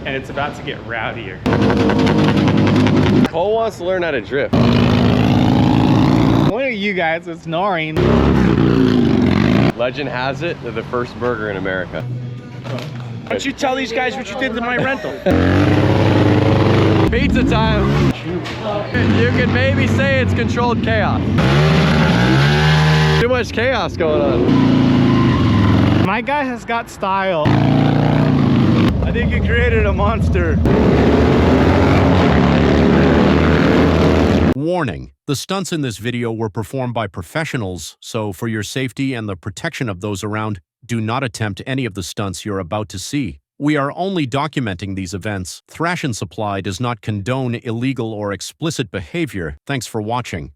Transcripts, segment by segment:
and it's about to get rowdier. Cole wants to learn how to drift. One of you guys was snoring. Legend has it, they're the first burger in America. Why don't you tell these guys what you did to my rental? Pizza time. You could maybe say it's controlled chaos. Too much chaos going on. My guy has got style. I think you created a monster. Warning, the stunts in this video were performed by professionals, so for your safety and the protection of those around, do not attempt any of the stunts you're about to see. We are only documenting these events. Thrashin Supply does not condone illegal or explicit behavior. Thanks for watching.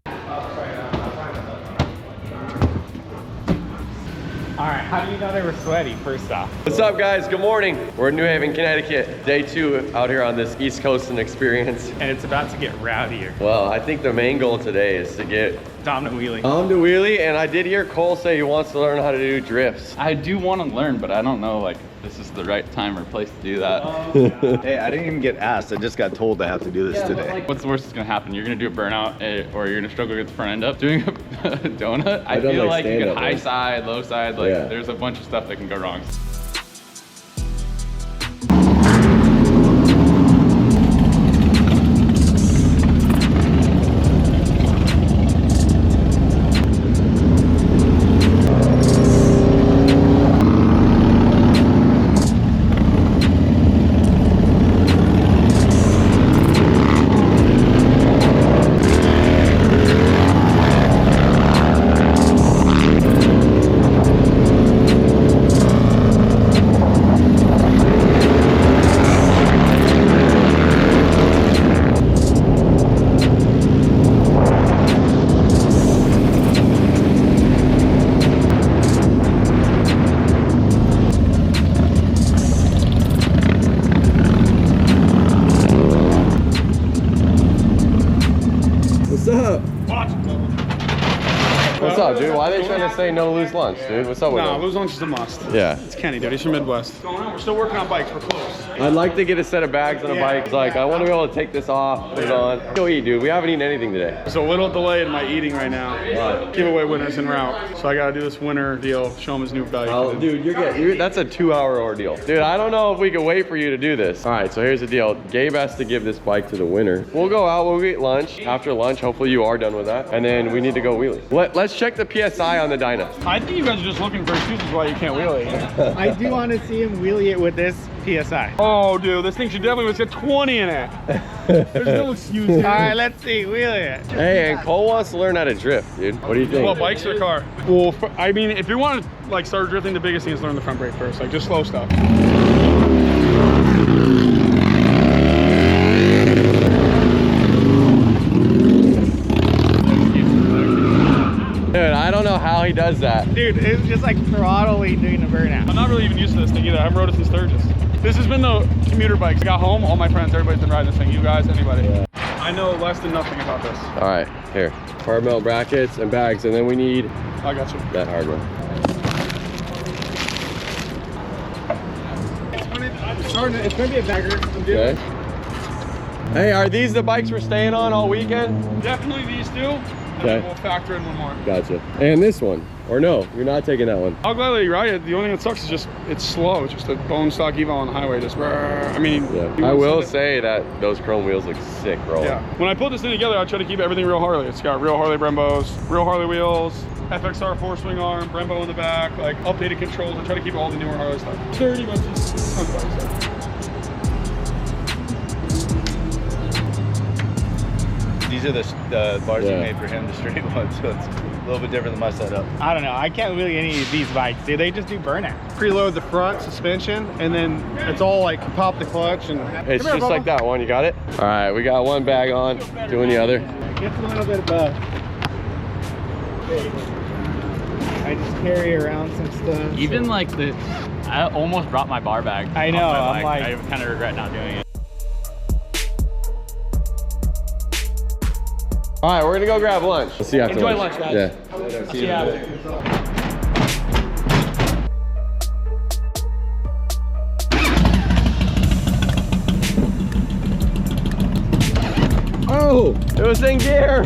All right, how do you know they were sweaty, first off? What's up, guys? Good morning. We're in New Haven, Connecticut. Day 2 out here on this Eastcoastin experience. And it's about to get rowdier. Well, I think the main goal today is to get Dominant wheelie. to wheelie, and I did hear Cole say he wants to learn how to do drifts. I do want to learn, but I don't know, like, this is the right time or place to do that. Hey, I didn't even get asked. I just got told I have to do this today. What's the worst that's going to happen? You're going to do a burnout, or you're going to struggle to get the front end up. Doing a donut, I feel like you can high side, low side, like there's a bunch of stuff that can go wrong. What's up, dude? Why are they trying to say no loose lunch, dude? What's up with No, them? loose lunch is a must. Yeah. It's Kenny, dude. He's from Midwest. What's going on? We're still working on bikes. We're close. I'd like to get a set of bags on a bike. It's like, I want to be able to take this off, put it on. Go eat, dude. We haven't eaten anything today. There's a little delay in my eating right now. Giveaway winners en route. So I got to do this winner deal, show him his new bike. Oh, dude, that's a 2-hour ordeal. Dude, I don't know if we can wait for you to do this. All right, so here's the deal. Gabe has to give this bike to the winner. We'll go out, we'll eat lunch. After lunch, hopefully you are done with that. And then we need to go wheelie. Let's check the PSI on the Dyna. I think you guys are just looking for excuses why you can't wheelie. I do want to see him wheelie it with this PSI. Oh, dude, this thing should definitely get 20 in it. There's no excuse here. All right, let's see, wheelie it. Hey, and Cole wants to learn how to drift, dude. What do you think? Well, bikes or car? Well, I mean, if you want to like start drifting, the biggest thing is learn the front brake first. Like just slow stuff. Dude, I don't know how he does that. Dude, it's just like throttling doing a burnout. I'm not really even used to this thing either. I haven't rode it since Sturgis. This has been the commuter bikes. I got home, all my friends, everybody's been riding this thing. You guys, anybody. Yeah. I know less than nothing about this. All right, here. Hard metal brackets and bags, and then we need I got you. that hardware. It's gonna be a bagger. Okay. Hey, are these the bikes we're staying on all weekend? Definitely these two. Okay. We'll factor in one more. Gotcha. And this one, or no, you're not taking that one. I'll gladly ride it. The only thing that sucks is just it's slow. It's just a bone stock Evo on the highway. Just I mean, Yeah. I will say that those chrome wheels look sick, bro. Yeah. When I put this thing together, I try to keep everything real Harley. It's got real Harley Brembos, real Harley wheels, FXR 4-swing arm, Brembo in the back, like updated controls. I try to keep all the newer Harley stuff. 30 bucks. These are the bars you made for him, the straight ones, so it's a little bit different than my setup. I don't know. I can't wheelie any of these bikes, dude. They just do burnout. Preload the front suspension, and then it's all like pop the clutch and. It's just like that one. You got it? All right, we got one bag on, doing the other. Gets a little bit above. I just carry around some stuff. Even like I almost brought my bar bag. I know. I'm like, I kind of regret not doing it. All right, we're gonna go grab lunch. We'll see you after Enjoy lunch. lunch, guys. Yeah. See you after. It was in gear.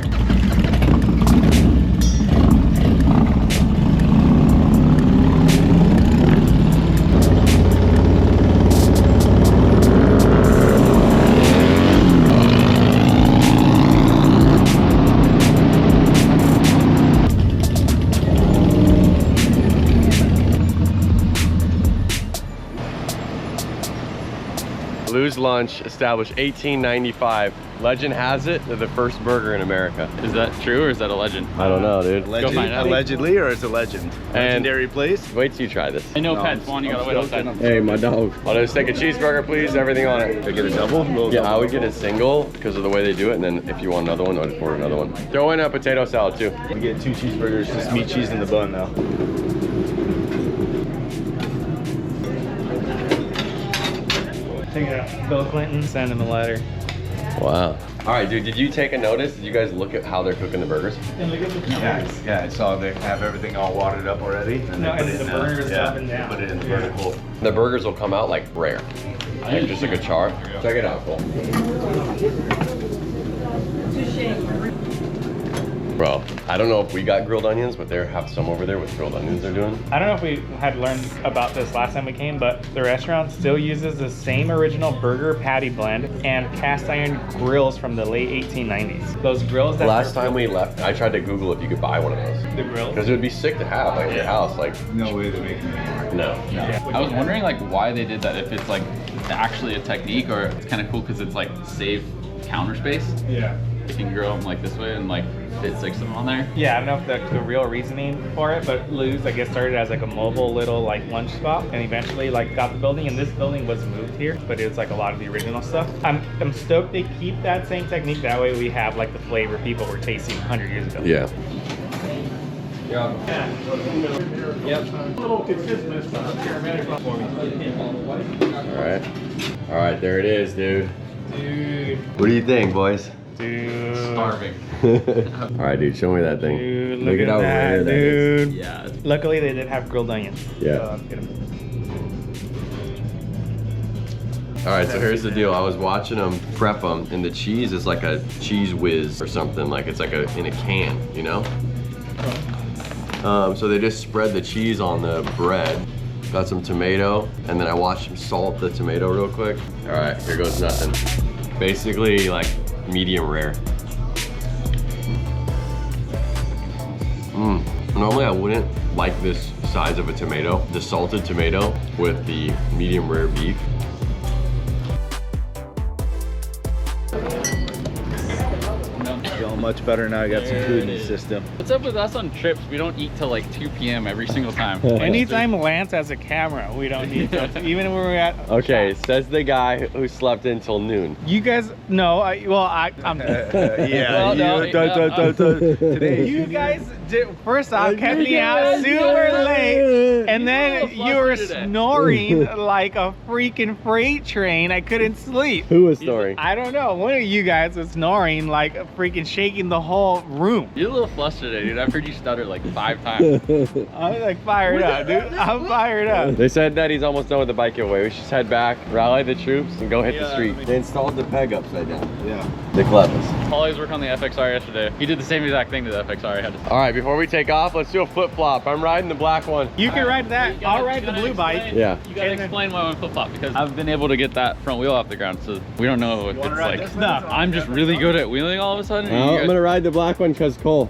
Lou's Lunch, established 1895. Legend has it, they're the first burger in America. Is that true or is that a legend? I don't know, dude. Allegedly, or it's a legend? Legendary place? Wait till you try this. I know pets, Juan, you gotta wait outside. Hey, my dog. I'll just take a cheeseburger, please, everything on it. Should I get a double? Yeah, I would get a single because of the way they do it, and then if you want another one, I'd order another one. Throw in a potato salad, too. We get 2 cheeseburgers, just meat, cheese in the bun now. Take it out. Bill Clinton, send him a letter. Wow. All right, dude, did you take a notice? Did you guys look at how they're cooking the burgers? And look at the Yeah, yeah, I saw they have everything all watered up already. And No, they put and it the in, burgers up and down. Put it in the vertical. The burgers will come out like rare. Like just like a char. Check it out, Cole. Bro, I don't know if we got grilled onions, but they have some over there with grilled onions they're doing. I don't know if we had learned about this last time we came, but the restaurant still uses the same original burger patty blend and cast iron grills from the late 1890s. Those grills that Last time we left, I tried to Google if you could buy one of those. the grills. Because it would be sick to have like at your house. Like, No way they're making it anymore. no. I was wondering like why they did that, if it's like actually a technique or it's kind of cool because it's like save counter space. Yeah. You can grill them like this way and like fit 6 of them on there. Yeah, I don't know if the real reasoning for it, but Lou's, I guess, started as like a mobile little like lunch spot, and eventually like got the building, and this building was moved here, but it was like a lot of the original stuff. I'm stoked they keep that same technique. That way we have like the flavor people were tasting 100 years ago. Yeah. All right, there it is, dude. Dude. What do you think, boys? Dude. Starving. All right, dude, show me that thing. Dude, Look at how rare that is. dude. Yeah. Luckily, they did have grilled onions. Yeah. So, get 'em. All right, so here's the deal. I was watching them prep them, and the cheese is like a cheese whiz or something. Like it's like in a can, you know? So they just spread the cheese on the bread. Got some tomato, and then I watched them salt the tomato real quick. All right, here goes nothing. Basically like medium rare. Normally I wouldn't like this size of a tomato, the salted tomato with the medium rare beef. Feeling much better now. I got some food in the system. What's up with us on trips? We don't eat till like 2 p.m. every single time. Anytime Lance has a camera, we don't need to. Even when we're at. Okay, says the guy who slept until noon. You guys know. I'm. Yeah, Well, no, today. You guys did, first off, kept me out super late, and then you were snoring like a freaking freight train. I couldn't sleep. Who was snoring? I don't know. One of you guys was snoring like freaking shaking the whole room. You're a little flustered today, dude. I've heard you stutter like 5 times. I was like fired up, dude. I'm fired up. They said that he's almost done with the bike giveaway. We should just head back, rally the troops, and go hit the street. They installed the peg upside down. Yeah. They clever us. Paulie's working on the FXR yesterday. He did the same exact thing to the FXR. I had to. All right, before we take off, let's do a flip-flop. I'm riding the black one. You can ride that. I'll ride the blue bike. Yeah. You gotta explain why I went flip flop, because I've been able to get that front wheel off the ground, so we don't know if it's like. No, I'm just really good at wheeling all of a sudden. Well, I'm gonna ride the black one because Cole.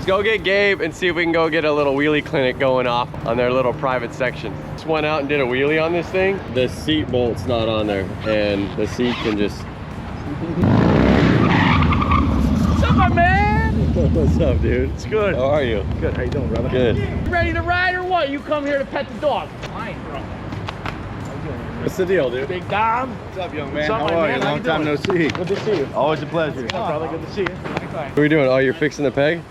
go get Gabe and see if we can go get a little wheelie clinic going off on their little private section. Just went out and did a wheelie on this thing. The seat bolt's not on there, and the seat can just... What's up, my man? What's up, dude? It's good. How are you? Good. How you doing, brother? Good. You ready to ride or what? You come here to pet the dog. Fine, bro. What's the deal, dude? Big Dom. What's up, young man? What's up, How my are man? you? How Long you time doing? no see. Good to see you. Always a pleasure. Oh, brother, good to see you. What are we doing? Oh, you're fixing the peg?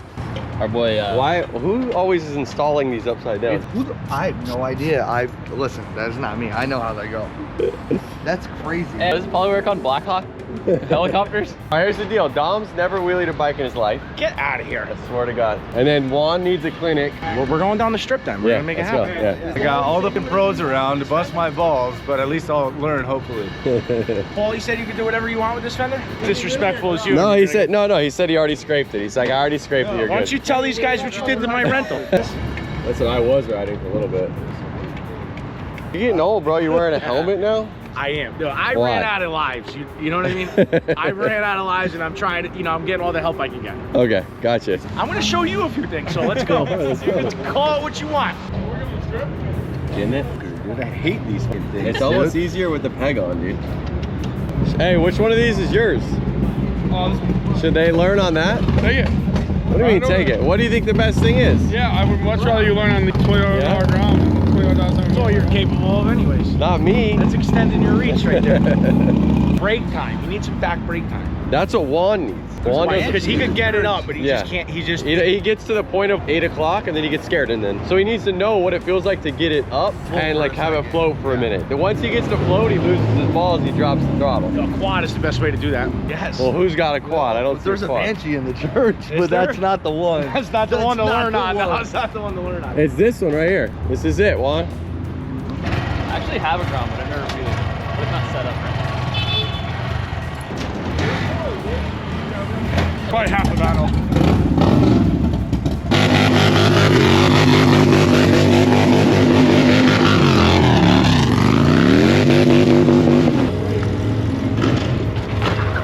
Our boy. Why? Who always is installing these upside down? I have no idea. Listen. That is not me. I know how they go. That's crazy. Hey, does it probably work on Blackhawk helicopters? All right, here's the deal. Dom's never wheelied a bike in his life. Get out of here. I swear to God. And then Juan needs a clinic. We're going down the strip then. We're gonna make it let's go. happen. Yeah. I got all the pros around to bust my balls, but at least I'll learn, hopefully. Paul, you said you could do whatever you want with this fender? Disrespectful as you. No, he said he said he already scraped it. He's like, I already scraped it. You're Why don't good. you tell these guys what you did to my rental? Listen, I was riding for a little bit. You're getting old, bro. You're wearing a helmet now? I am. No, I Why? ran out of lives. You know what I mean? I ran out of lives, and I'm trying to. I'm getting all the help I can get. Okay, gotcha. I'm gonna show you a few things. So let's go. Let's go. Let's call it what you want. Isn't it? Dude, I hate these fucking things. It's almost easier with the peg on, dude. Hey, which one of these is yours? Should they learn on that? Take it. What do you mean take it? What do you think the best thing is? Yeah, I would much rather you learn on the Toyota Yeah? ground than the Toyota. That's all you're capable of, anyways. Not me. That's extending your reach right there. Brake time. You need some back brake time. That's what Juan needs. Juan doesn't- Because he could get it up, but he Yeah. just can't. He just. He gets to the point of 8 o'clock and then he gets scared, and then so he needs to know what it feels like to get it up and like have it float for a minute. Then once he gets to float, he loses his balls, he drops the throttle. A quad is the best way to do that. Yes. Well, who's got a quad? I don't see There's a a quad. Banshee in the church, but there? that's not the one. That's not the one to not learn the on. No, one. it's not the one to learn on. It's this one right here. This is it, Juan. I actually have a ground, but I've never really, but it's not set up right. Probably half the battle.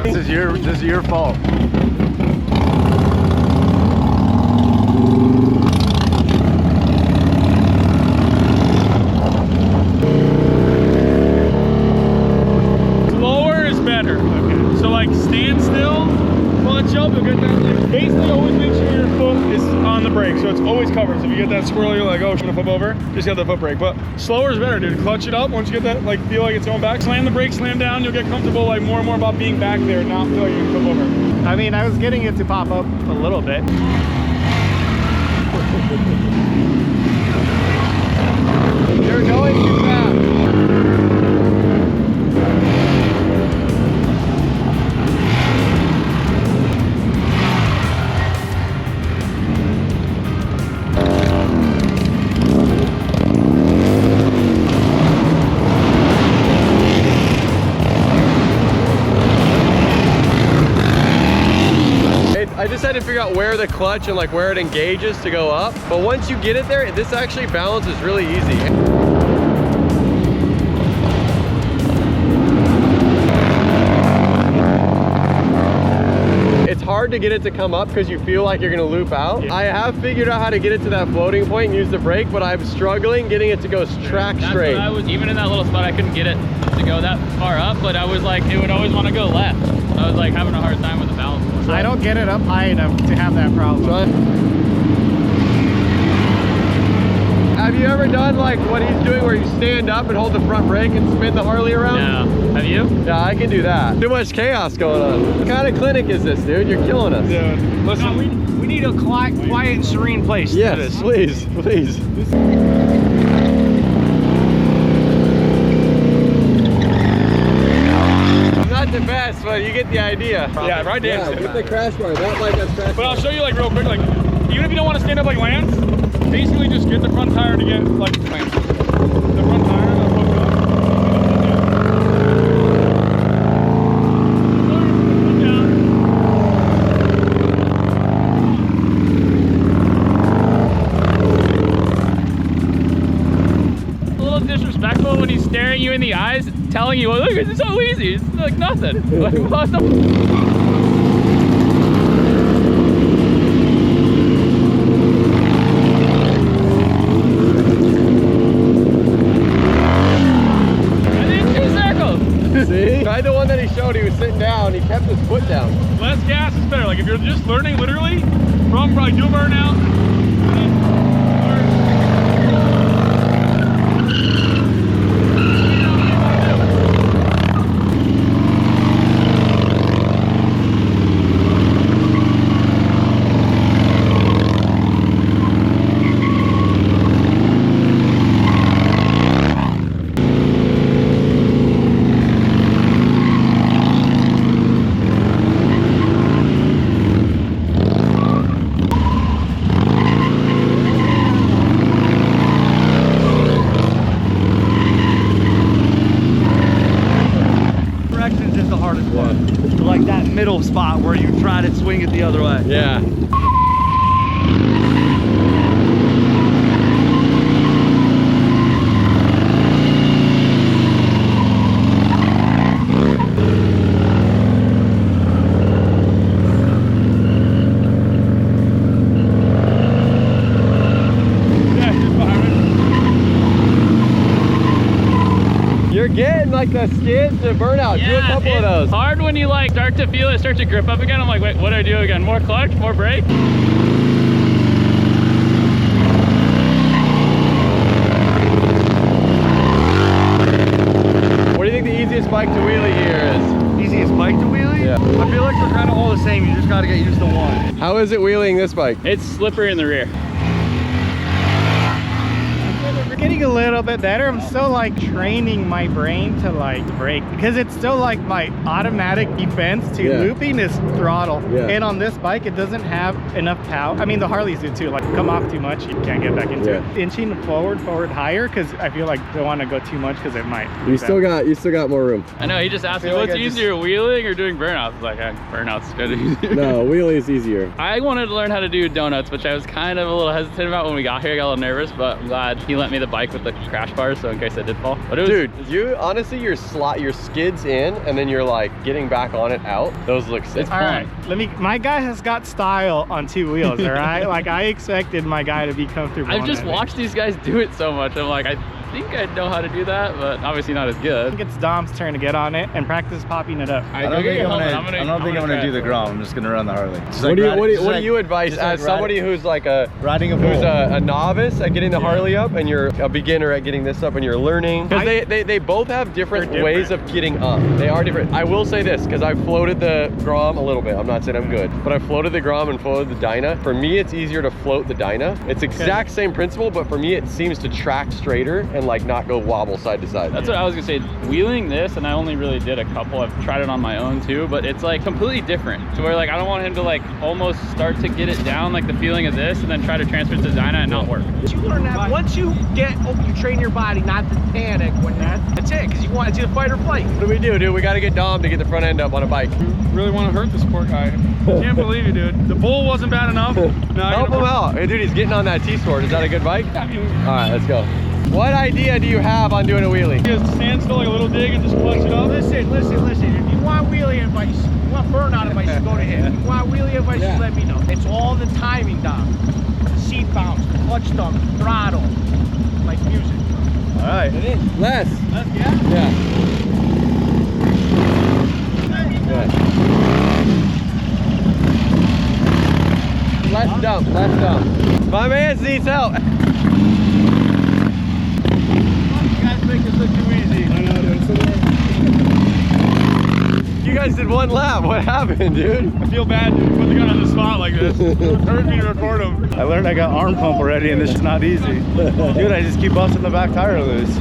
This is your fault. Slower is better. Okay. So like stand still, punch up, you'll get that. Like, basically always make sure your foot is on the brake, so it's always covered. So if you get that squirrel, you're like, oh, I'm gonna flip over, just get the foot brake. But slower is better, dude. Clutch it up once you get that, like feel like it's going back. Slam the brake, slam down, you'll get comfortable like more and more about being back there, not feel like you're gonna flip over. I mean, I was getting it to pop up a little bit. You're going too fast. I just had to figure out where the clutch and like where it engages to go up. But once you get it there, this actually balances really easy. It's hard to get it to come up because you feel like you're gonna loop out. I have figured out how to get it to that floating point and use the brake, but I'm struggling getting it to go track That's straight. what I was, even in that little spot, I couldn't get it to go that far up, but I was like, it would always want to go left. I was like having a hard time with the balance. I don't get it up high enough to have that problem. Have you ever done like what he's doing where you stand up and hold the front brake and spin the Harley around? No. Have you? Yeah, I can do that. Too much chaos going on. What kind of clinic is this, dude? You're killing us. Dude, listen. No, we need a quiet and serene place to do Yes, this. please, please. Not the best, but you get the idea. Yeah, right there. Yeah, get the crash bar. That bike has crash But I'll bar. show you like real quick, like even if you don't want to stand up like Lance, basically just get the front tire to get like Lance. The front tire, that's hooked up. A little disrespectful when he's staring you in the eyes, telling you, look, it's so easy. It's like nothing. Like, what the You're just learning literally from like do a burnout. And then like that middle spot where you try to swing it the other way. Yeah. You're getting like the skids to burnout. Yeah, do a couple of those. Hard when you like start to feel it, start to grip up again. I'm like, wait, what do I do again? More clutch, more brake? What do you think the easiest bike to wheelie here is? Easiest bike to wheelie? Yeah. I feel like they're kind of all the same. You just got to get used to one. How is it wheeling this bike? It's slippery in the rear. Getting a little bit better. I'm still like training my brain to like brake because it's still like my automatic defense to looping is throttle. And on this bike it doesn't have enough power. I mean the Harleys do too, like come off too much you can't get back into it. Inching forward higher because I feel like I don't want to go too much because it might You still got more room. I know, he just asked me what's easier, wheeling or doing burnouts? Like burnouts good easier. No, wheelie is easier. I wanted to learn how to do donuts, which I was kind of a little hesitant about when we got here. I got a little nervous, but I'm glad he lent me the bike with the crash bars, so in case I did fall. But it was, dude, you honestly your skids in and then you're like getting back on it out. Those look sick. All right, my guy has got style on two wheels. All right, like I expected my guy to be comfortable. I've just watched these guys do it so much. I'm like, I think I know how to do that, but obviously not as good. I think it's Dom's turn to get on it and practice popping it up. I don't think I'm gonna do the Grom. I'm just gonna run the Harley. What do you advise as somebody who's like a novice at getting the Harley up and you're a beginner at getting this up and you're learning? Because they both have different ways of getting up. They are different. I will say this because I've floated the Grom a little bit. I'm not saying I'm good, but I floated the Grom and floated the Dyna. For me, it's easier to float the Dyna. It's exact same principle, but for me, it seems to track straighter and like not go wobble side to side. That's what I was gonna say. Wheeling this, and I only really did a couple. I've tried it on my own too, but it's like completely different. To where like I don't want him to like almost start to get it down like the feeling of this, and then try to transfer it to Dyna and not work. You learn that once you train your body not to panic when that's it, because you want it to fight or flight. What do we do, dude? We got to get Dom to get the front end up on a bike. You really want to hurt this poor guy. Can't believe you, dude. The bull wasn't bad enough. Help him out. Hey, dude, he's getting on that T-Sport. Is that a good bike? All right, let's go. What idea do you have on doing a wheelie? Just stand still like a little dig and just clutch it up. Listen. If you want wheelie advice, you want burnout advice, go to him. If you want wheelie advice, just let me know. It's all the timing, Dom. Seat bounce, clutch thumb, throttle, like music. All right. It is. Less. Yeah? Yeah. Less dump. My man needs help. Make this look too easy. I know, dude. You guys did one lap. What happened, dude? I feel bad, dude. Put the gun on the spot like this. It hurt me to record him. I learned I got arm pump already and this is not easy. Dude, I just keep busting the back tire loose.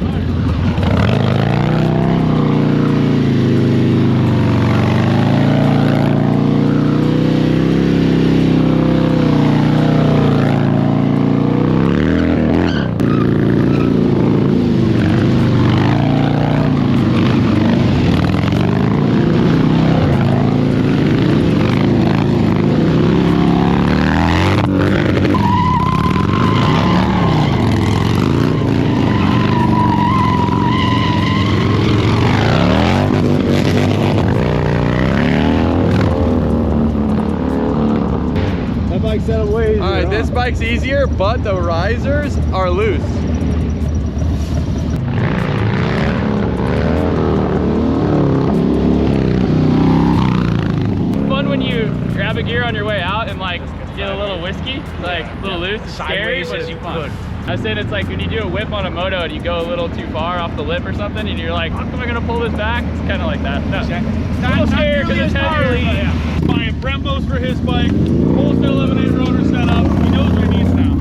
Alright, this bike's easier, but the risers are loose. Fun when you grab a gear on your way out and like get a little whiskey, like a little loose, scary, but it's fun. I was saying it's like when you do a whip on a moto and you go a little too far off the lip or something and you're like, how come I gonna pull this back? It's kind of like that. No. A little scary because it's heavier. Yeah. Buying Brembos for his bike, wholesale eliminator rotor setup. He knows what he needs now.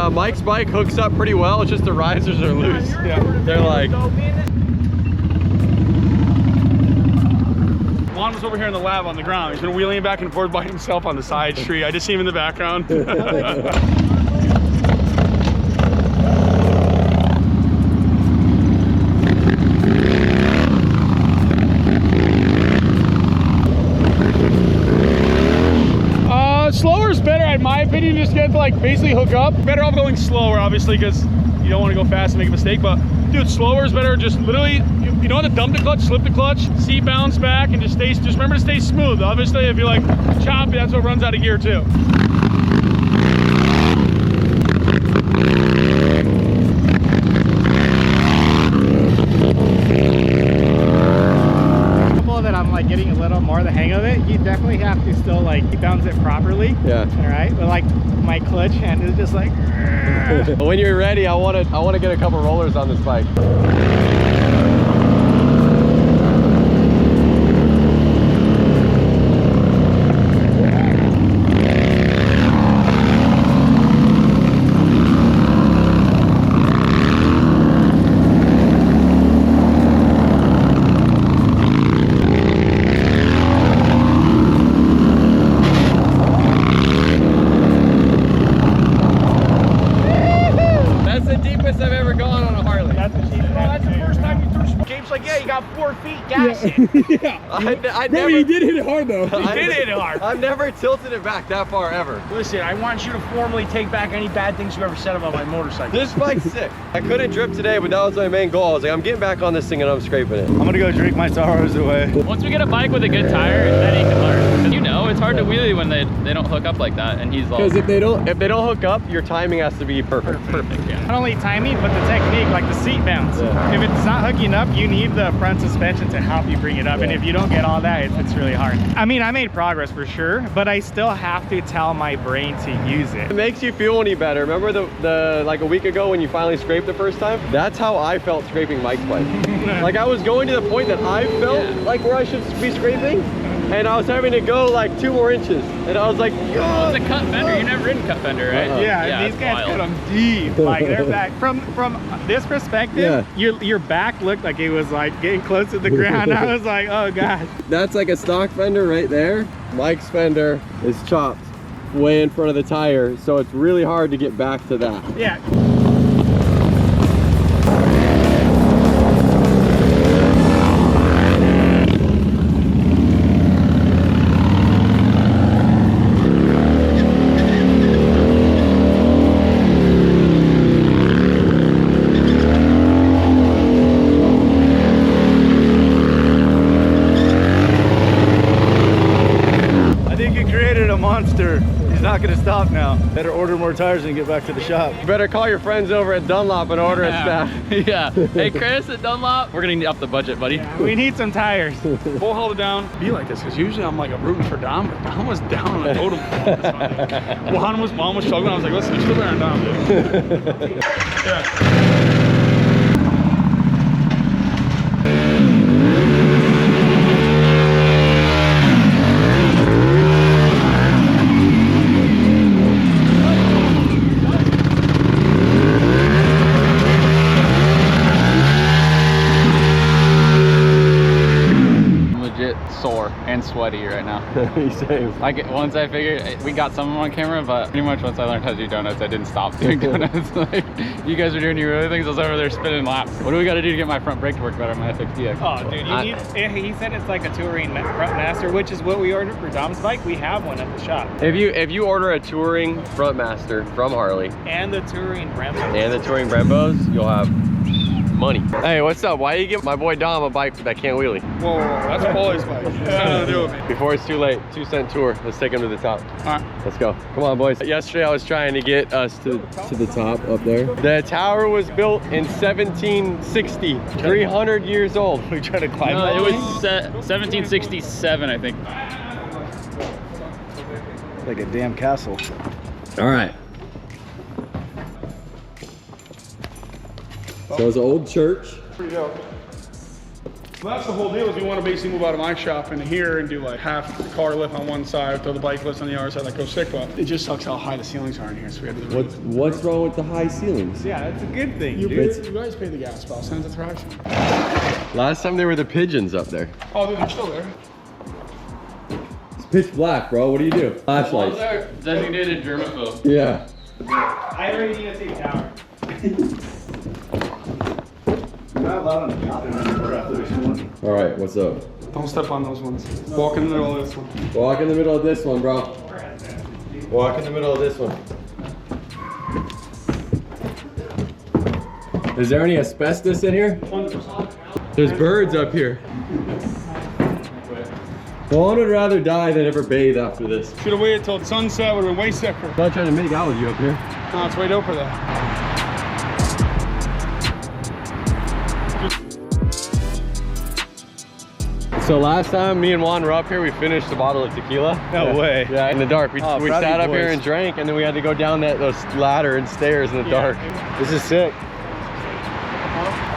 Mike's bike hooks up pretty well. It's just the risers are loose. Yeah. They're like. Juan was over here in the lab on the ground. He's been wheeling back and forth by himself on the side street. I just see him in the background. Slower is better, in my opinion, just get to like basically hook up. Better off going slower, obviously, because you don't want to go fast and make a mistake. But dude, slower is better. Just literally, you don't have to dump the clutch, slip the clutch, seat bounce back, and just remember to stay smooth. Obviously, if you're like choppy, that's what runs out of gear too. That I'm like getting a little more the hang of it, you definitely have to still like bounce it properly. Yeah. All right, but like my clutch hand is just like. When you're ready, I want to get a couple rollers on this bike. Got 4 feet gassing. Yeah. I Bro, never, he did hit it hard though. He did hit it hard. I've never tilted it back that far ever. Listen, I want you to formally take back any bad things you ever said about my motorcycle. This bike's sick. I couldn't drip today, but that was my main goal. I was like, I'm getting back on this thing and I'm scraping it. I'm gonna go drink my sorrows away. Once we get a bike with a good tire, then he can learn. You know, it's hard to wheelie when they don't hook up like that, and he's all. Because if they don't hook up, your timing has to be perfect. Perfect, yeah. Not only timing, but the technique, like the seat bounce. Yeah. If it's not hooking up, you need the front suspension to help you bring it up. And if you don't get all that, it's really hard. I mean, I made progress for sure, but I still have to tell my brain to use it. It makes you feel any better. Remember the like a week ago when you finally scraped the first time? That's how I felt scraping Mike's bike. Like I was going to the point that I felt like where I should be scraping, and I was having to go like 2 more inches, and I was like, oh, it's a cut fender. You've never ridden cut fender, right? Yeah, these guys cut them deep. Like they're back from this perspective. Your back looked like it was like getting close to the ground. I was like, oh gosh. That's like a stock fender right there. Mike's fender is chopped way in front of the tire, so it's really hard to get back to that. Yeah. He's not gonna stop now. Better order more tires and get back to the shop. You better call your friends over at Dunlop and order a stack. Yeah. Hey Chris at Dunlop, we're gonna up the budget, buddy. Yeah, we need some tires. We'll hold it down. Be like this, because usually I'm like rooting for Dom, but Dom was down on the totem pole. Juan was struggling. I was like, listen, you're still bearing Dom, dude. Yeah. Sore and sweaty right now. Same. Once I figured we got some of them on camera, but pretty much once I learned how to do donuts, I didn't stop doing donuts. Like you guys are doing your other things, I was over there spinning laps. What do we got to do to get my front brake to work better on my FXDX? Oh, dude, he said it's like a touring front master, which is what we ordered for Dom's bike. We have one at the shop. If you order a touring front master from Harley and the touring Brembos, you'll have money. Hey, what's up? Why you give my boy Dom a bike that can't wheelie? Whoa, that's Paulie's bike. It's got nothing to do with me. Before it's too late, 2-cent tour. Let's take him to the top. All right. Let's go. Come on, boys. Yesterday, I was trying to get us to the top up there. The tower was built in 1760, 300 years old. We tried to climb No, it was 1767, I think. Like a damn castle. All right. So it's an old church. Pretty dope. Well, that's the whole deal, is we want to basically move out of my shop into here and do like half the car lift on one side, throw the bike lift on the other side, like go sick. But it just sucks how high the ceilings are in here, so we have to do What's wrong with the high ceilings? Yeah, it's a good thing. You guys pay the gas bill, send it to Thrashin. Last time there were the pigeons up there. Oh, dude, they're still there. It's pitch black, bro. What do you do? Flashlights. Designated germaphobe. Yeah. I already need to take a shower. All right, what's up? Don't step on those ones. Walk in the middle of this one. Walk in the middle of this one, bro. Walk in the middle of this one. Is there any asbestos in here? There's birds up here. Well, I would rather die than ever bathe after this. Should have waited till sunset, would have been way sicker. I'm not trying to make out with you up here. No, it's way dope for that. So last time me and Juan were up here, we finished a bottle of tequila. No way. Yeah, in the dark. We proud of sat you up here boys. and drank, and then we had to go down those ladder and stairs in the dark. This is sick.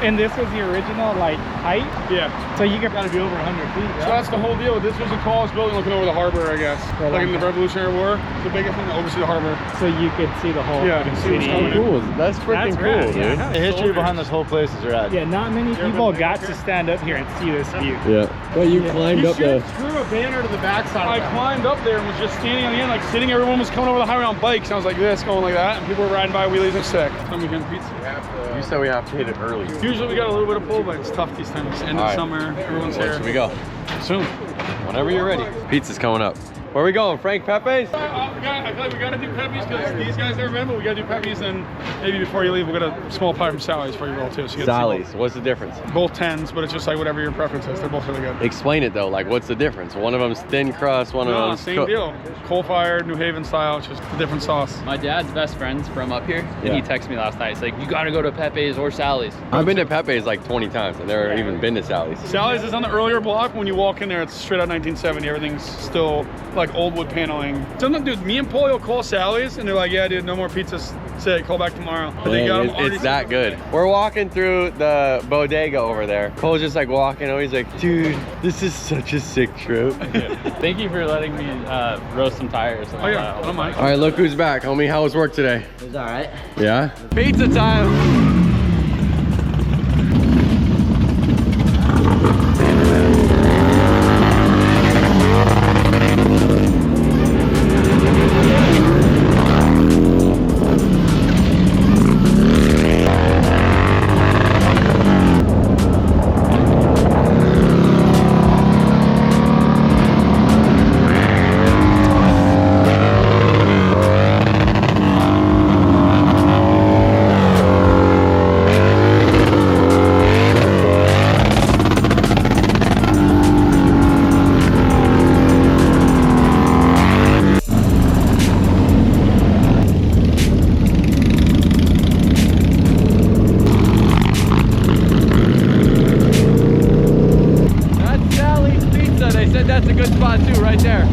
And this was the original like height, Yeah. so you gotta be over 100 feet. So that's the whole deal. This was the tallest building looking over the harbor, I guess. Like in the Revolutionary War, the biggest thing to oversee the harbor. So you could see the whole Yeah, fucking see what's city. coming. Cool. That's freaking That's cool, rad, dude. yeah. The history behind this whole place is rad. Yeah, not many people got to stand up here and see this view. Yeah. Well, you climbed up the. Screw a banner to the backside. I climbed up there and was just standing on the end, like sitting. Everyone was coming over the highway on bikes. And I was like this, going like that, and people were riding by wheelies and sick. Then we getting pizza. You said we have to hit it early. Usually we got a little bit of pull, but it's tough these times. End All of right. summer, everyone's Where here. should we go? Soon. Whenever you're ready. Pizza's coming up. Where are we going? Frank Pepe's? I feel like we gotta do Pepe's because these guys never been, but we gotta do Pepe's, and maybe before you leave, we'll get a small pie from Sally's before you roll too. So you get to see Sally's. What's the difference? both 10s, but it's just like whatever your preference is. They're both really good. Explain it though. Like, what's the difference? One of them's thin crust. One of No, them's same deal. Coal-fired, New Haven style. It's just a different sauce. My dad's best friend's from up here, and Yeah. he texted me last night. He's like, you gotta go to Pepe's or Sally's. I've been to Pepe's like 20 times. I've never even been to Sally's. Sally's is on the earlier block. When you walk in there, it's straight out 1970. Everything's still like old wood paneling. Sometimes, dude, me and Paulie will call Sally's, and they're like, yeah, dude, no more pizzas. Say, call back tomorrow. But they got 'em already- It's that good. We're walking through the bodega over there. Cole's just like walking, and he's like, dude, this is such a sick trip. Thank you for letting me roast some tires. And Oh all yeah, that. I don't mind. All right, look who's back, homie. How was work today? It was all right. Yeah? Pizza time! That's Sally's Pizza. They said that's a good spot too, right there.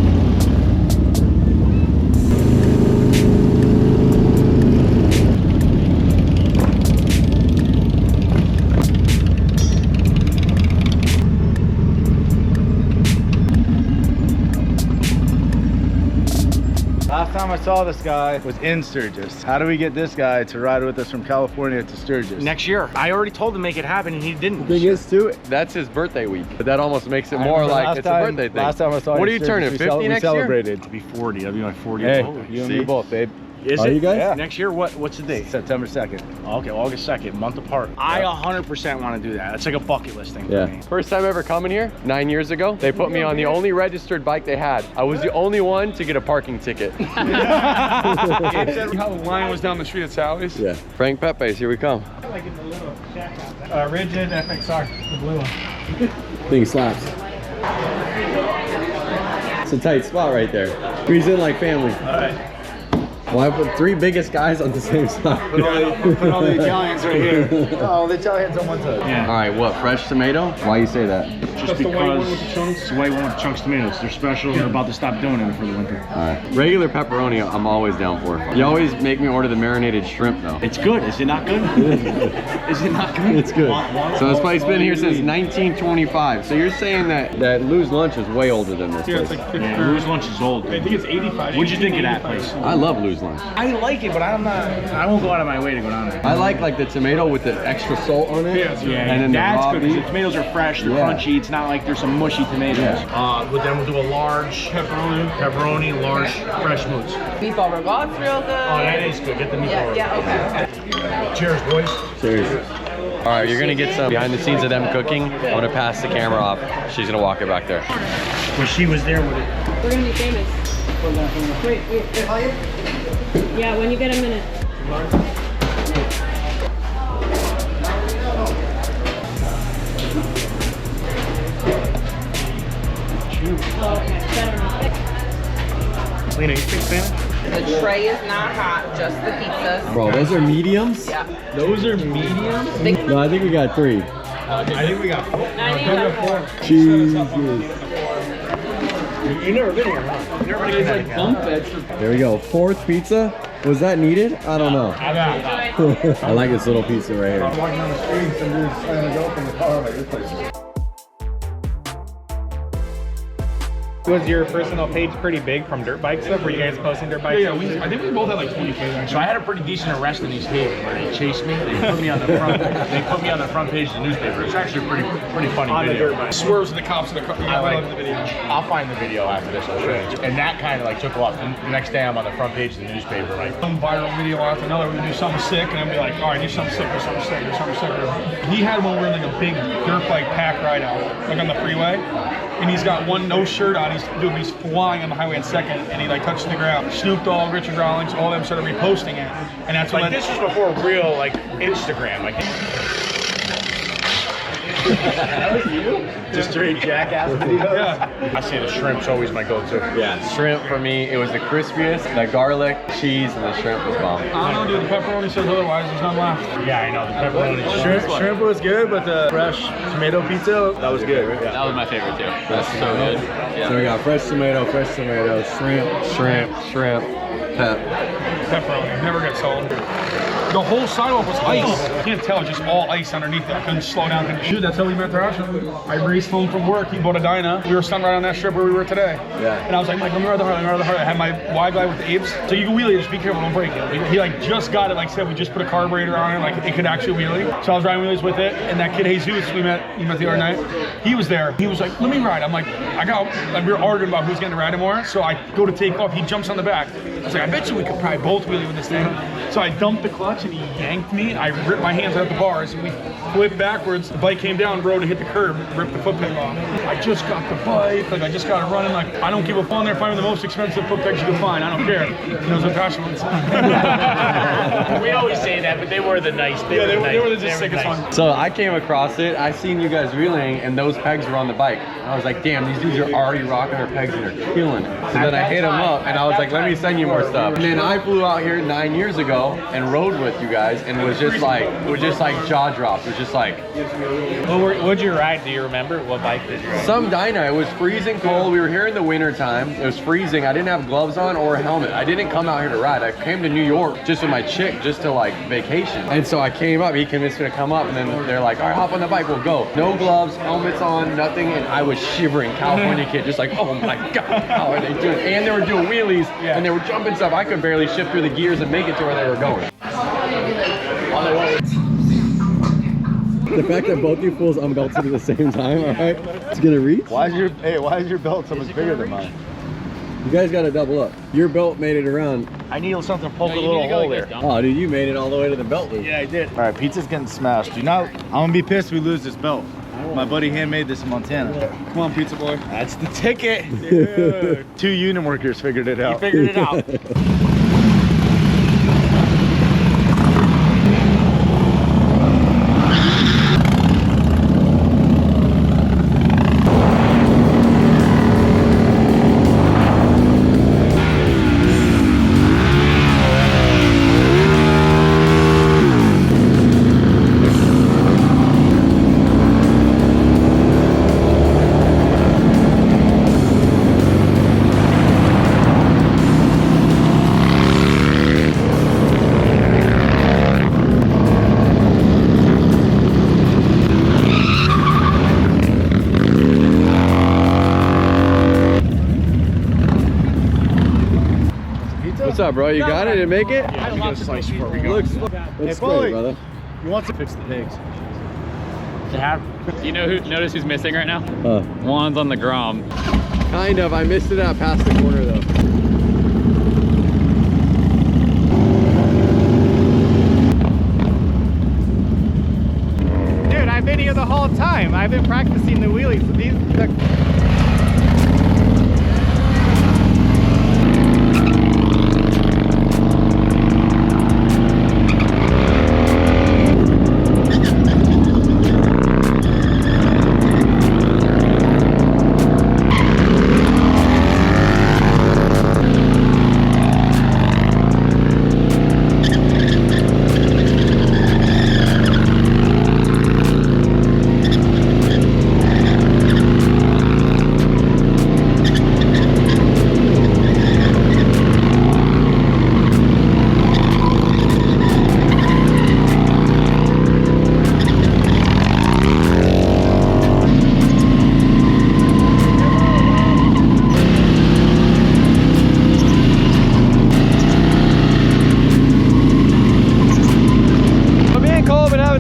Last time I saw this guy was in Sturgis. How do we get this guy to ride with us from California to Sturgis? Next year. I already told him to make it happen, and he didn't. Thing is too, that's his birthday week. But that almost makes it more like it's a birthday thing. Last time I saw What you are you turning, 50 we next year? celebrated. To be 40. That'll be my 40th. Hey, Oh, you and see? me both, babe. Is Are it? you guys? Yeah. Next year? What's the date? September 2nd. Okay, August 2nd, month apart. I 100% want to do that. It's like a bucket list thing for me. First time ever coming here, 9 years ago, they put me on the only registered bike they had. I was the only one to get a parking ticket. Gabe said how the line was down the street at Sally's. Yeah. Frank Pepe's, here we come. Like in the little shack Rigid FXR, the blue one. Thing slaps. It's a tight spot right there. Squeeze in like family. All right. Why put 3 biggest guys on the same side? Put all the Italians right here. Oh, the Italians on one side. Yeah. All right, what, fresh tomato? Why you say that? Just because it's the white one with the chunks tomatoes. They're special. They're about to stop doing it for the winter. All right. Regular pepperoni, I'm always down for. You always make me order the marinated shrimp though. It's good. Is it not good? Is it not good? It's good. So this place been here since 1925. So you're saying that Lou's Lunch is way older than this Yeah, place? it's like 50. Lou's Lunch is old. I think it's 85. What'd you think of that place? I love Lou's Lunch. I like it, but I won't go out of my way to go down there. I like the tomato with the extra salt on it. Yeah, and then that's the raw good because beef. the tomatoes are fresh, they're crunchy. It's not like there's some mushy tomatoes. Yeah. But then we'll do a large pepperoni, large fresh moods. Meatball regards real good. Oh, that is good. Get the meatball. Yeah, okay. Cheers, boys. Cheers. All right, you're gonna get some behind the scenes of them cooking. I'm gonna pass the camera off. She's gonna walk it back there. Well, she was there with it. We're gonna be famous. Wait. Yeah, when you get a minute. Oh, okay. Better not. Lena, you speak Spanish? The tray is not hot, just the pizzas. Bro, those are mediums? Yeah. Those are mediums? No, I think we got 3. I think we got 4. Jesus. You've never been here, huh? You've never been here. Like bunk beds. There we go. 4th pizza. Was that needed? I don't know. I like this little pizza right here. I'm walking on the street, some dude's trying to go from the car like this place. Was your personal page pretty big from dirt bike stuff? Were you guys posting dirt bikes? Yeah, I think we both had like 20K. So I had a pretty decent arrest in East Haven where they chased me. They put me on the front. They put me on the front page of the newspaper. It's actually a pretty funny video. Swerves the cops in the car. I love the video. I'll find the video after this. I'll show you. And that kind of like took off. And the next day I'm on the front page of the newspaper. Like one viral video after another. We do something sick, and I'd be like, all right, do something sick, do something sick, do something sick. He had one where like a big dirt bike pack ride out, like on the freeway. And he's got no shirt on. He's flying on the highway in second, and he like touched the ground. Snoop Dogg, Richard Rawlings, all of them started reposting it, and that's what. Like this was before real like Instagram. Like that was you? Just straight jackass videos. Yeah. I say the shrimp's always my go-to. Yeah, shrimp for me. It was the crispiest. The garlic, cheese, and the shrimp was bomb. I don't know, dude. The pepperoni says otherwise. There's none left. Yeah, I know. The pepperoni. Shrimp was good, but the fresh tomato pizza, that was good. Yeah. That was my favorite too. That's so good. Yeah. So we got fresh tomato, shrimp, pep. Pepperoni. Never gets sold. The whole sidewalk was ice. You can't tell, just all ice underneath it. I couldn't slow down. Dude, that's how we met Thrashin. I raced home from work. He bought a Dyna. We were standing right on that strip where we were today. Yeah. And I was like, Mike, let me ride the Harley. I had my wide glide with the apes. So you can wheelie, just be careful, don't break it. He like just got it, like said, we just put a carburetor on it, like it could actually wheelie. So I was riding wheelies with it. And that kid Jesus, you met the other night. He was there. He was like, let me ride. I'm like, we were arguing about who's getting to ride him more. So I go to take off. He jumps on the back. I was like, I bet you we could probably both wheelie with this thing. So I dumped the clutch and he yanked me. I ripped my hands out of the bars and we flipped backwards. The bike came down, rode and hit the curb, ripped the foot peg off. I just got the bike, like I just got it running. Like I don't give a fuck. They're finding the most expensive foot pegs you can find. I don't care. He knows what Thrashin wants. We always say that, but they were the nice. They were the sickest ones. So I came across it. I seen you guys reeling, and those pegs were on the bike. I was like, damn, these dudes are already rocking their pegs and they're killing it. So then I hit them up, and I was like, let me send you more stuff. And then I flew out here 9 years ago and rode with you guys, and it was just like jaw dropped. It was just like. What'd you ride? Do you remember? What bike did you ride? Some Dyna. It was freezing cold. We were here in the winter time. It was freezing. I didn't have gloves on or a helmet. I didn't come out here to ride. I came to New York just with my chick, just to like vacation. And so I came up. He convinced me to come up, and then they're like, all right, hop on the bike. We'll go. No gloves, helmets on, nothing. And I was shivering, California kid, just like, oh my God, how are they doing? And they were doing wheelies, and they were jumping stuff. I could barely shift through the gears and make it to where they were going. The fact that both you fools unbelted at the same time, all right? It's gonna reach. Why is your belt so much bigger than mine? You guys gotta double up. Your belt made it around. I need something to poke a little hole there. Oh, dude, you made it all the way to the belt loop. Yeah, I did. All right, pizza's getting smashed. I'm gonna be pissed if we lose this belt. My buddy handmade this in Montana. Come on, pizza boy. That's the ticket. Dude. 2 union workers figured it out. He figured it out. What's up, bro? You got it? Did it make it? Yeah, we got a slice before we go. Looks great, brother. You want to fix the pigs? You know who? Notice who's missing right now? Juan's on the grom. Kind of. I missed it out past the corner though. Dude, I've been here the whole time. I've been practicing the wheelies.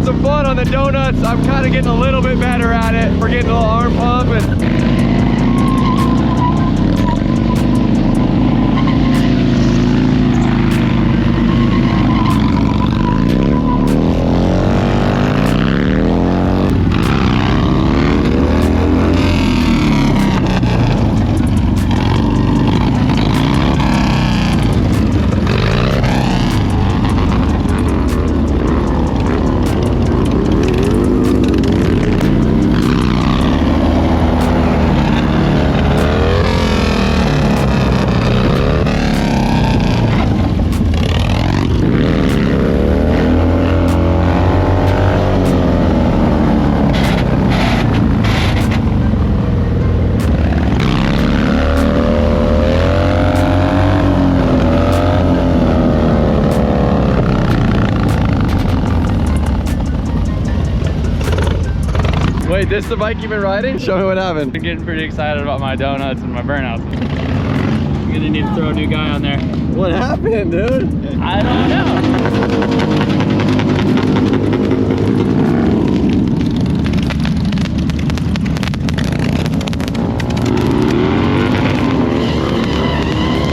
Some fun on the donuts. I'm kind of getting a little bit better at it. We're getting a little arm pump and Wait, this the bike you've been riding? Show me what happened. I'm getting pretty excited about my donuts and my burnouts. I'm gonna need to throw a new guy on there. What happened, dude? I don't know.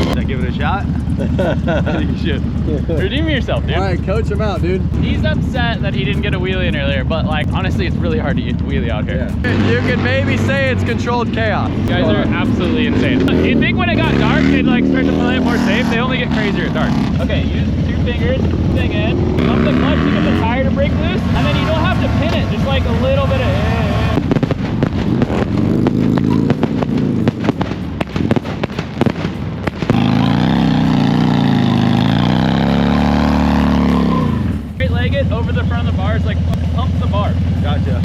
Should I give it a shot? I think you should. Redeem yourself, dude. All right, coach him out, dude. He's upset that he didn't get a wheelie in earlier, but like honestly, it's really hard to get a wheelie out here. Yeah. You can maybe say it's controlled chaos. You guys are absolutely insane. You'd think when it got dark, they'd like start to play it more safe. They only get crazier at dark. Okay, use 2 fingers, thing in, pump the clutch to get the tire to break loose, and then you don't have to pin it, just like a little bit of leg it over the front of the bars, like pump the bar. Gotcha.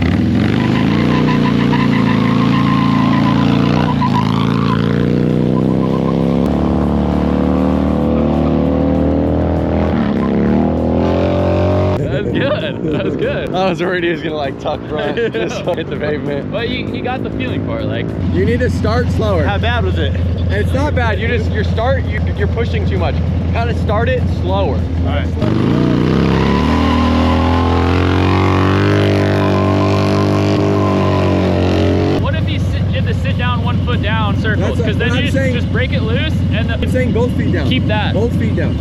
That's good. That's good. I was worried he was gonna like tuck front, just hit the pavement. But you got the feeling for it, like. You need to start slower. How bad was it? It's not bad. You're pushing too much. Kind of start it slower. All right. Sit down, 1 foot down circles, because then you just break it loose and I'm saying both feet down. Keep that. Both feet down.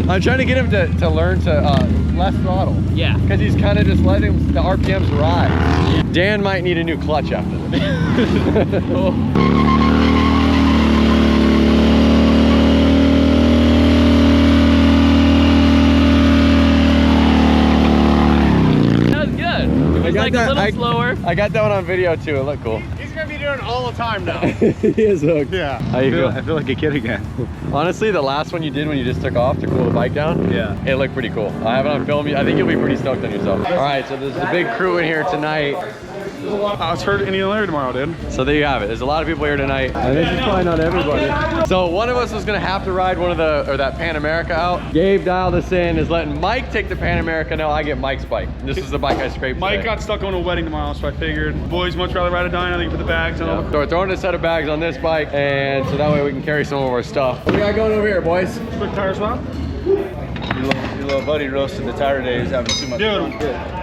I'm trying to get him to learn to less throttle. Yeah. Because he's kind of just letting the RPMs rise. Yeah. Dan might need a new clutch after this. Cool. That was good. It was like a little slower. I got that one on video too. It looked cool. He's gonna be doing it all the time now. He is hooked. Yeah. How you feel? I feel like a kid again. Honestly, the last one you did when you just took off to cool the bike down, yeah, it looked pretty cool. I have it on film. I think you'll be pretty stoked on yourself. All right, so there's a big crew in here tonight. It's heard Indian Larry tomorrow, dude. So there you have it. There's a lot of people here tonight. And this is probably not everybody. So one of us was gonna have to ride that Pan America out. Gabe dialed us in, is letting Mike take the Pan America. Now I get Mike's bike. This is the bike I scraped Mike today. got stuck going to a wedding tomorrow, so I figured boys much rather ride a Dyna than put the bags on. So we're throwing a set of bags on this bike, and so that way we can carry some of our stuff. What we got going over here, boys? Quick tire swap. Your little buddy roasted the tire today. He's having too much fun.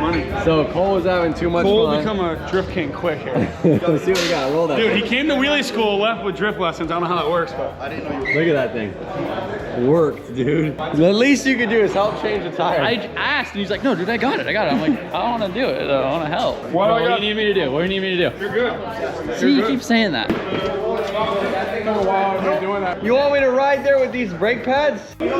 Money. So Cole was having too much Cole fun. become a drift king quick here. Let's see what we got. Roll that. Dude, thing. he came to wheelie school, left with drift lessons. I don't know how that works, but I didn't know you Look at that thing. Worked, dude. The least you could do is help change the tire. I asked, and he's like, no, dude, I got it. I'm like, I don't want to do it, though. I want to help. What do you need me to do? What do you need me to do? You're good. See, you keep saying that. You want me to ride there with these brake pads? You're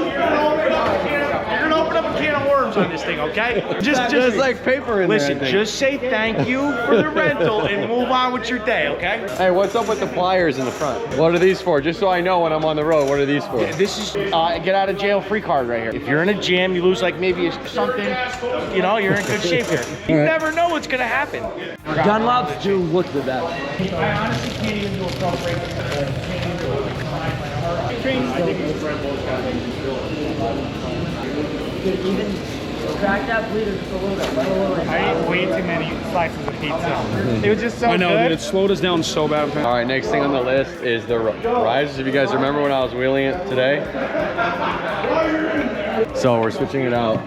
gonna open up a can of worms on this thing, okay? There's like paper in listen, there. I think. just say thank you for the rental and move on with your day, okay? Hey, what's up with the pliers in the front? What are these for? Just so I know when I'm on the road, what are these for? This is get out of jail free card right here. If you're in a jam, you lose like maybe something, you know, you're in good shape here. You never know what's gonna happen. Dunlops do look the best. I honestly can't even do a front brake. Even crack that bleeder just a little bit. I ate way too many slices of pizza. It was just so I know, good. dude. It slowed us down so bad. All right, next thing on the list is the risers. If you guys remember when I was wheeling it today. So we're switching it out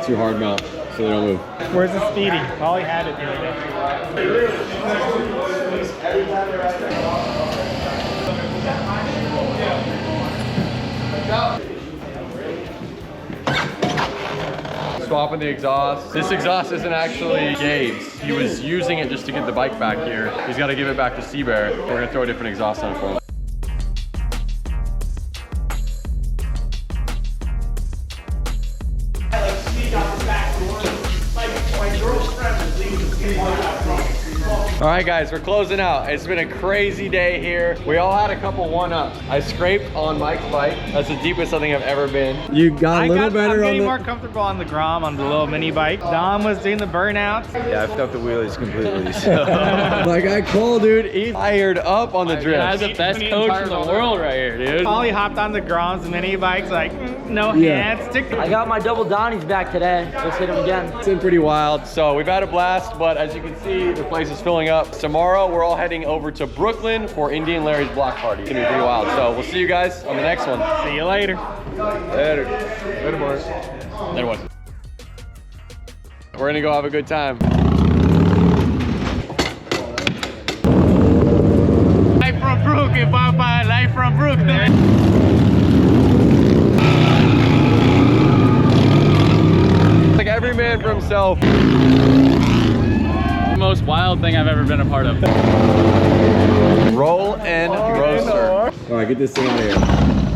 to hard mount so they don't move. Where's the Speedy? All he had it the other Swapping the exhaust. This exhaust isn't actually Gabe's. He was using it just to get the bike back here. He's got to give it back to Seabear. We're gonna throw a different exhaust on it for him. All right, guys, we're closing out. It's been a crazy day here. We all had a couple one-ups. I scraped on Mike's bike. That's the deepest I think I've ever been. You got a little better I'm on getting the... more comfortable on the Grom on the little mini bike. Dom was doing the burnouts. Yeah, I flipped the wheelies completely. So. My guy Cole, dude, he's fired up on the drift. Guy's the best coach in the world right here, dude. Ollie hopped on the Grom's mini bikes like, no hands. I got my double Donnies back today. Let's hit them again. It's been pretty wild. So we've had a blast, but as you can see, the place is filling up. Tomorrow, we're all heading over to Brooklyn for Indian Larry's block party. It's gonna be pretty wild. So we'll see you guys on the next one. See you later. Later. Later, boys. There was. We're gonna go have a good time. Life from Brooklyn, Papa. Life from Brooklyn. Like every man for himself. The most wild thing I've ever been a part of. Roll and roaster. All right, get this thing out of here.